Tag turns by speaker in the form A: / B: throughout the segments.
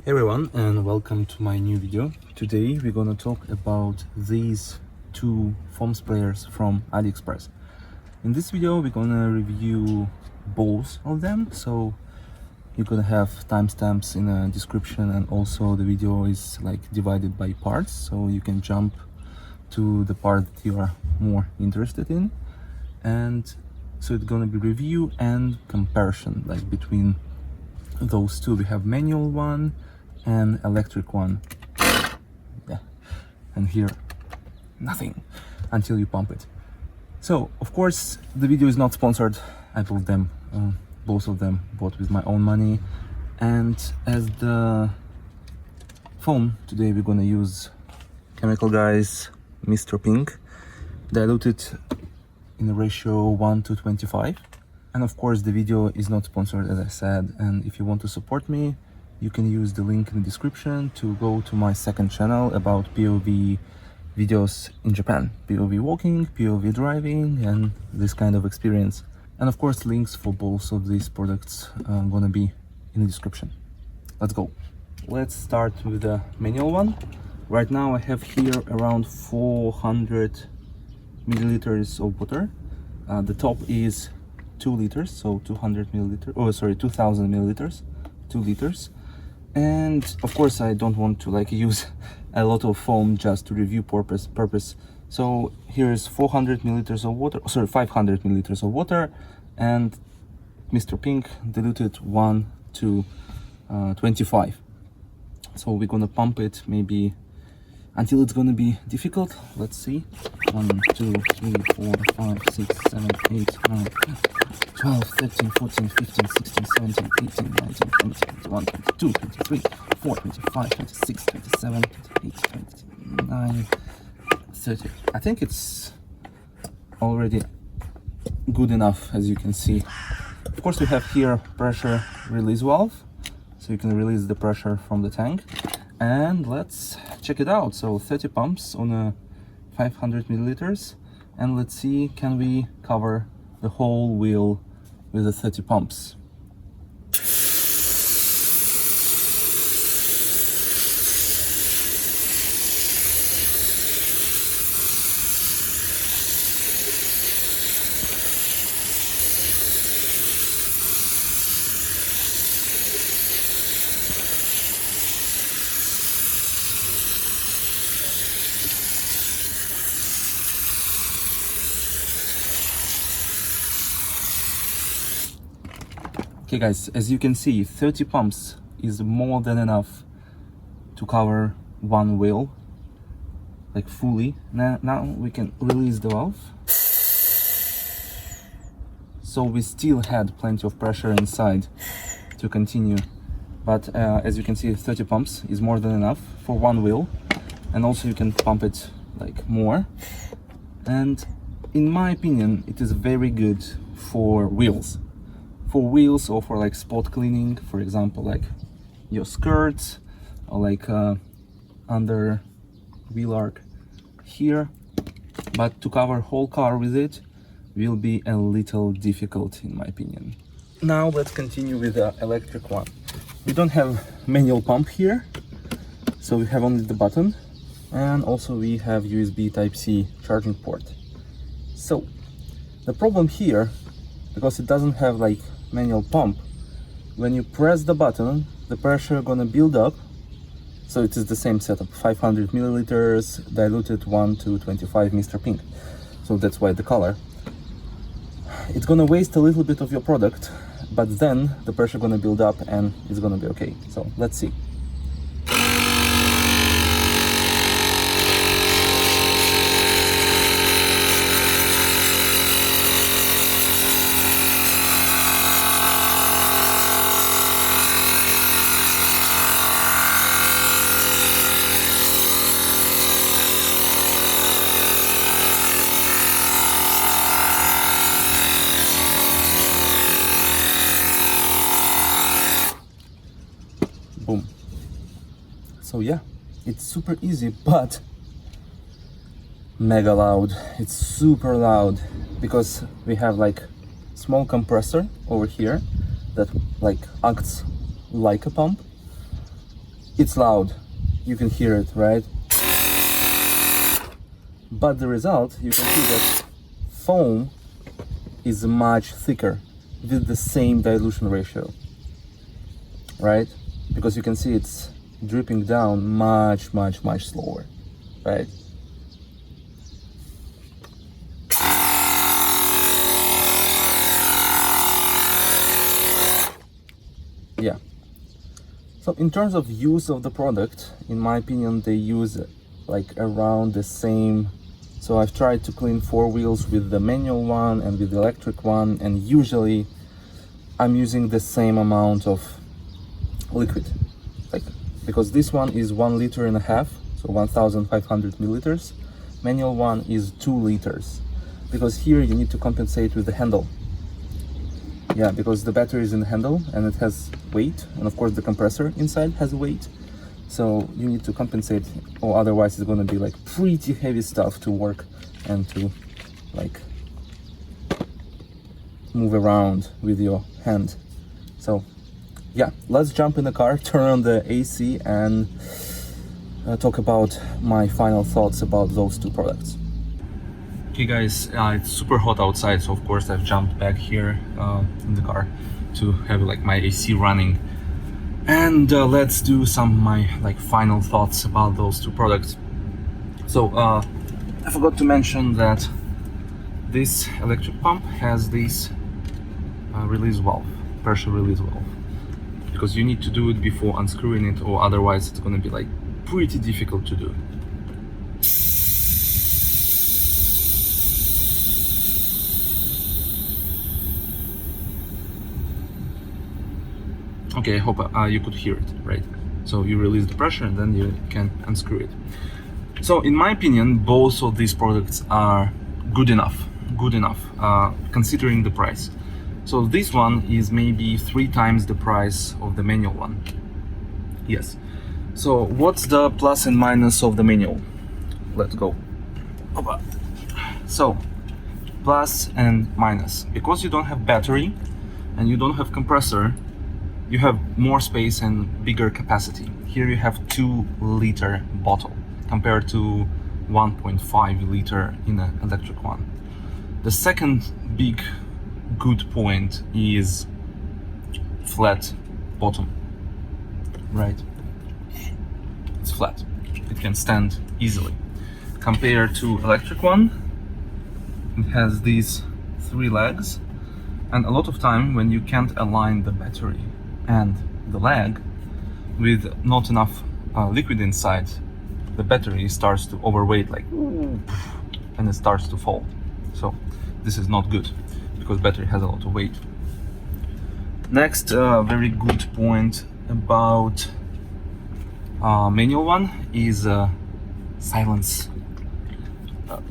A: Hey everyone, and welcome to my new video. Today we're gonna talk about these two foam sprayers from Aliexpress. In this video we're gonna review both of them, so you're gonna have timestamps in the description, and also the video is like divided by parts, so you can jump to the part that you are more interested in. And so it's gonna be review and comparison, like between those two. We have manual one and electric one. Yeah, and here nothing until you pump it. So of course the video is not sponsored. I bought them, both of them bought with my own money. And as the foam, today we're gonna use Chemical Guys Mr. Pink, diluted in a ratio 1:25. And of course the video is not sponsored, as I said, and if you want to support me, you can use the link in the description to go to my second channel about POV videos in Japan. POV walking, POV driving, and this kind of experience. And of course links for both of these products are gonna be in the description. Let's go. Let's start with the manual one. Right now I have here around 400 milliliters of water. The top is 2 liters, so 200 milliliters, oh sorry, 2000 milliliters, 2 liters. And of course I don't want to like use a lot of foam just to review purpose. So here's 400 milliliters of water, sorry, 500 milliliters of water, and Mr. Pink diluted 1:25. So we're gonna pump it maybe until it's gonna be difficult. Let's see. 1, 2, 3, 4, 5, 6, 7, 8, 9, 12, 13, 14, 15, 16, 17, 18, 19, 20, 21, 22, 23, 24, 25, 26, 27, 28, 29, 30. I think it's already good enough, as you can see. Of course we have here pressure release valve, so you can release the pressure from the tank. And let's check it out. So 30 pumps on a 500 milliliters, and let's see, can we cover the whole wheel with the 30 pumps. Okay guys, as you can see, 30 pumps is more than enough to cover one wheel, like fully. Now we can release the valve. So we still had plenty of pressure inside to continue. But as you can see, 30 pumps is more than enough for one wheel. And also you can pump it like more. And in my opinion, it is very good for wheels. For wheels, or for like spot cleaning, for example, like your skirts, or like under wheel arc here. But to cover whole car with it will be a little difficult, in my opinion. Now let's continue with the electric one. We don't have manual pump here, so we have only the button, and also we have USB Type-C charging port. So the problem here, because it doesn't have like manual pump, when you press the button, the pressure gonna build up. So it is the same setup, 500 milliliters, diluted 1:25 Mr. Pink. So that's why the color. It's gonna waste a little bit of your product, but then the pressure gonna build up and it's gonna be okay. So let's see. Boom. So yeah, it's super easy, but mega loud. It's super loud because we have like small compressor over here that like acts like a pump, it's loud, you can hear it, right? But the result, you can see that foam is much thicker with the same dilution ratio, right? Because you can see it's dripping down much slower, right? Yeah. So in terms of use of the product, in my opinion, they use like around the same. So I've tried to clean 4 wheels with the manual one and with the electric one, and usually I'm using the same amount of liquid, like, because this one is 1.5 liters, so 1,500 milliliters. Manual one is 2 liters, because here you need to compensate with the handle. Yeah, because the battery is in the handle and it has weight, and of course the compressor inside has weight. So you need to compensate, or otherwise it's gonna be like pretty heavy stuff to work and to like move around with your hand. So yeah, let's jump in the car, turn on the AC, and talk about my final thoughts about those two products. Okay guys, it's super hot outside, so of course I've jumped back here in the car to have like my AC running. And let's do some of my like final thoughts about those two products. So I forgot to mention that this electric pump has this release valve, pressure release valve, because you need to do it before unscrewing it, or otherwise it's going to be like pretty difficult to do. Okay, I hope you could hear it, right? So you release the pressure and then you can unscrew it. So in my opinion, both of these products are good enough, considering the price. So this one is maybe 3 times the price of the manual one. Yes. So what's the plus and minus of the manual? Let's go. So plus and minus, because you don't have battery and you don't have compressor, you have more space and bigger capacity. Here you have 2-liter bottle compared to 1.5 liter in an electric one. The second big good point is flat bottom, right? It's flat, it can stand easily. Compared to electric one, it has these 3 legs, and a lot of time when you can't align the battery and the leg with not enough liquid inside, the battery starts to overweight, like, and it starts to fall. So this is not good because battery has a lot of weight. Next very good point about manual one is silence.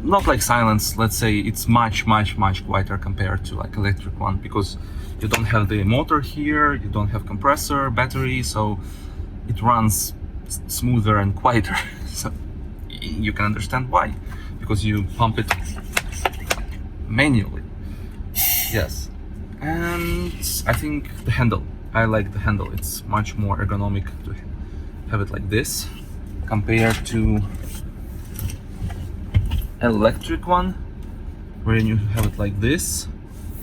A: Not like silence, let's say it's much quieter compared to like electric one, because you don't have the motor here, you don't have compressor, battery, so it runs smoother and quieter. So you can understand why, because you pump it manually. Yes. And I think the handle, I like the handle. It's much more ergonomic to have it like this compared to electric one, where you have it like this.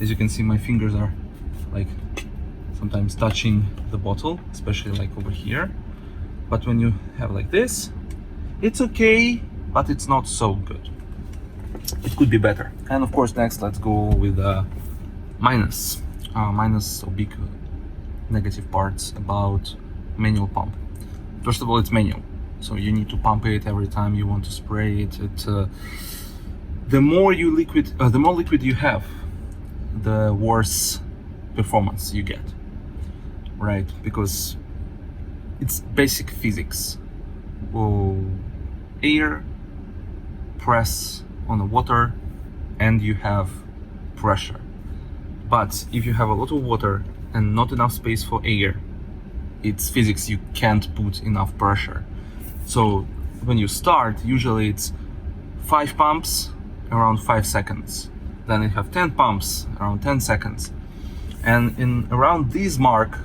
A: As you can see, my fingers are like sometimes touching the bottle, especially like over here. But when you have like this, it's okay, but it's not so good. It could be better. And of course, next let's go with minus. So big negative parts about manual pump. First of all, it's manual, so you need to pump it every time you want to spray it. The more liquid you have, the worse performance you get, right? Because it's basic physics. Air press on the water and you have pressure. But if you have a lot of water and not enough space for air, it's physics, you can't put enough pressure. So when you start, usually it's 5 pumps around 5 seconds. Then you have 10 pumps around 10 seconds. And in around this mark,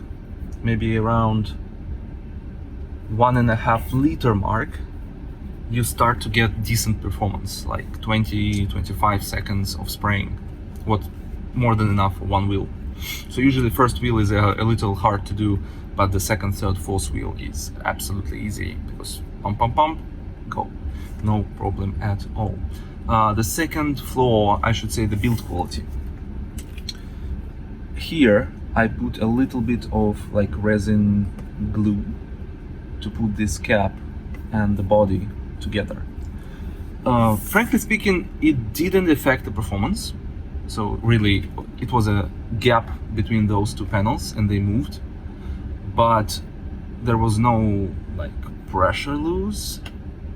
A: maybe around 1.5 liter mark, you start to get decent performance, like 20-25 seconds of spraying, what more than enough for one wheel. So usually the first wheel is a little hard to do, but the second, third, fourth wheel is absolutely easy, because pump, pump, pump, go, no problem at all. The second flaw, I should say, the build quality. Here I put a little bit of like resin glue to put this cap and the body together. Frankly speaking, it didn't affect the performance. So really, it was a gap between those two panels and they moved, but there was no like pressure loss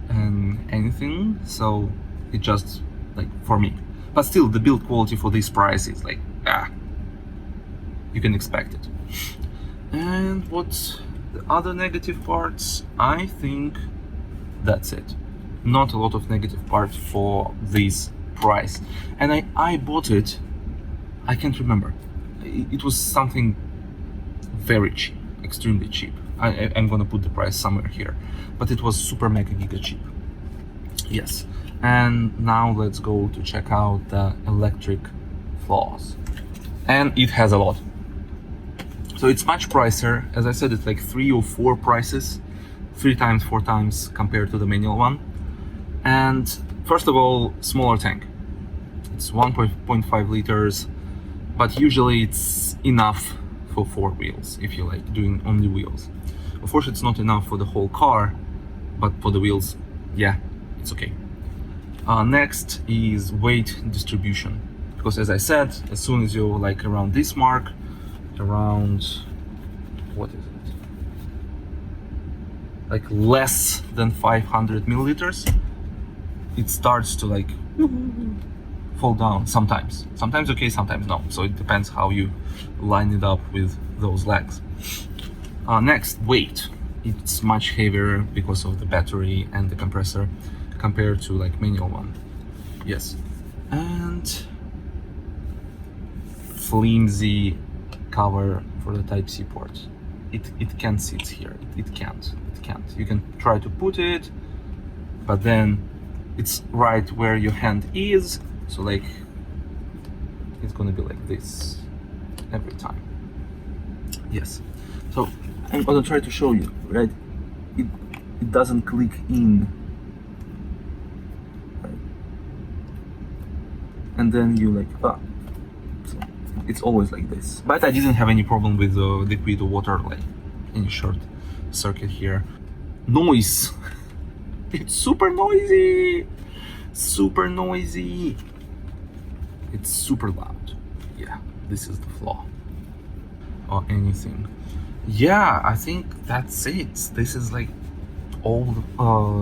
A: and anything. So it just, like, for me. But still, the build quality for this price is like, you can expect it. And what's the other negative parts? I think that's it. Not a lot of negative parts for this price. And I bought it, I can't remember. It was something very cheap, extremely cheap. I'm gonna put the price somewhere here, but it was super mega giga cheap. Yes. And now let's go to check out the electric flaws. And it has a lot. So it's much pricier. As I said, it's like 3 or 4 prices, 3 times, 4 times compared to the manual one. And first of all, smaller tank. It's 1.5 liters, but usually it's enough for 4 wheels if you like doing only wheels. Of course, it's not enough for the whole car, but for the wheels, yeah, it's okay. Next is weight distribution, because as I said, as soon as you're like around this mark, around, what is it, like less than 500 milliliters, it starts to like fall down sometimes. Sometimes okay, sometimes no. So it depends how you line it up with those legs. Next, weight. It's much heavier because of the battery and the compressor compared to like manual one. Yes. And flimsy cover for the Type-C port. It can't sit here. It can't. You can try to put it, but then it's right where your hand is. So like, it's gonna be like this every time. Yes. So I'm gonna try to show you, right? It doesn't click in. Right? And then you like, so it's always like this. But I didn't have any problem with liquid water, like any short circuit here. Noise. It's super noisy. Super noisy. It's super loud. Yeah, this is the flaw. Or anything. Yeah, I think that's it. This is like all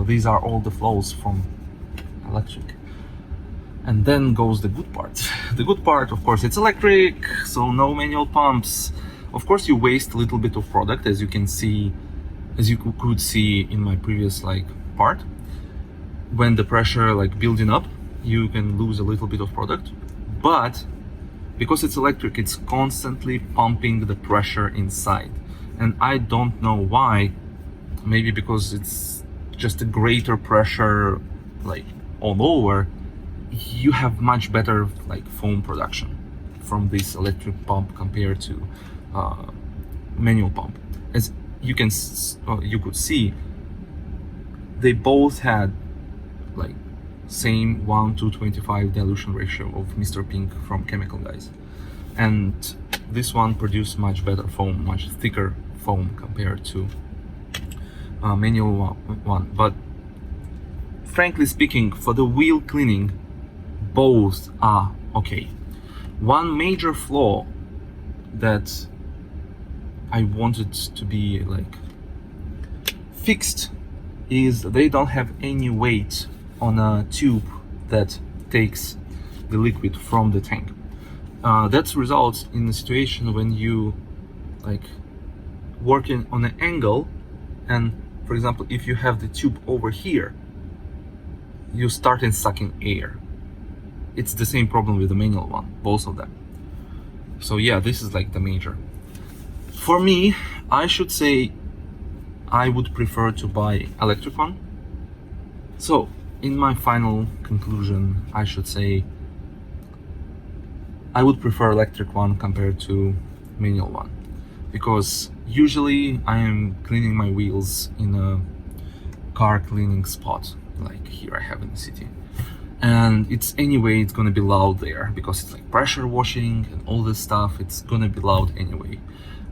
A: these are all the flaws from electric. And then goes the good part. The good part, of course, it's electric, so no manual pumps. Of course, you waste a little bit of product, as you can see, as you could see in my previous like part. When the pressure like building up, you can lose a little bit of product, but because it's electric, it's constantly pumping the pressure inside. And I don't know why. Maybe because it's just a greater pressure like all over, you have much better like foam production from this electric pump compared to manual pump. As you can you could see, they both had like same 1:25 dilution ratio of Mr. Pink from Chemical Guys, and this one produced much better foam, much thicker foam compared to manual one. But frankly speaking, for the wheel cleaning, both are okay. One major flaw that I wanted to be like fixed is they don't have any weight on a tube that takes the liquid from the tank. That results in a situation when you like working on an angle, and for example, if you have the tube over here, you start sucking air. It's the same problem with the manual one, both of them. So yeah, this is like the major. For me, I should say I would prefer to buy electric one. So in my final conclusion, I should say I would prefer electric one compared to manual one, because usually I am cleaning my wheels in a car cleaning spot like here I have in the city, and it's gonna be loud there because it's like pressure washing and all this stuff. It's gonna be loud anyway,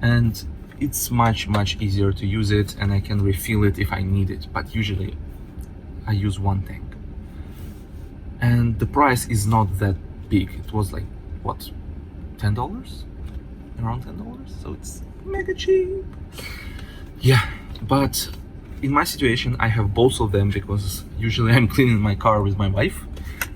A: and it's much easier to use it, and I can refill it if I need it, but usually I use one tank, and the price is not that big. It was like, what, $10? Around $10, so it's mega cheap. Yeah, but in my situation I have both of them because usually I'm cleaning my car with my wife.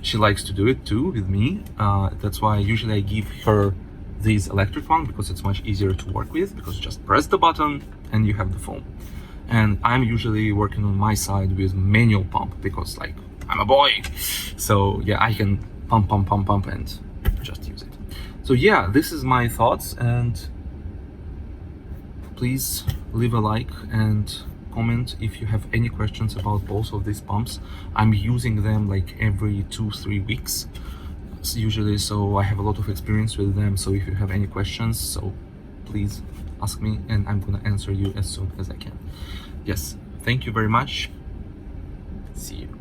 A: She likes to do it too with me. That's why usually I give her this electric one, because it's much easier to work with, because you just press the button and you have the foam. And I'm usually working on my side with manual pump because, like, I'm a boy. So yeah, I can pump and just use it. So yeah, this is my thoughts, and please leave a like and comment if you have any questions about both of these pumps. I'm using them like every 2-3 weeks usually, so I have a lot of experience with them. So if you have any questions, so please ask me and I'm gonna answer you as soon as I can. Yes, thank you very much. See you.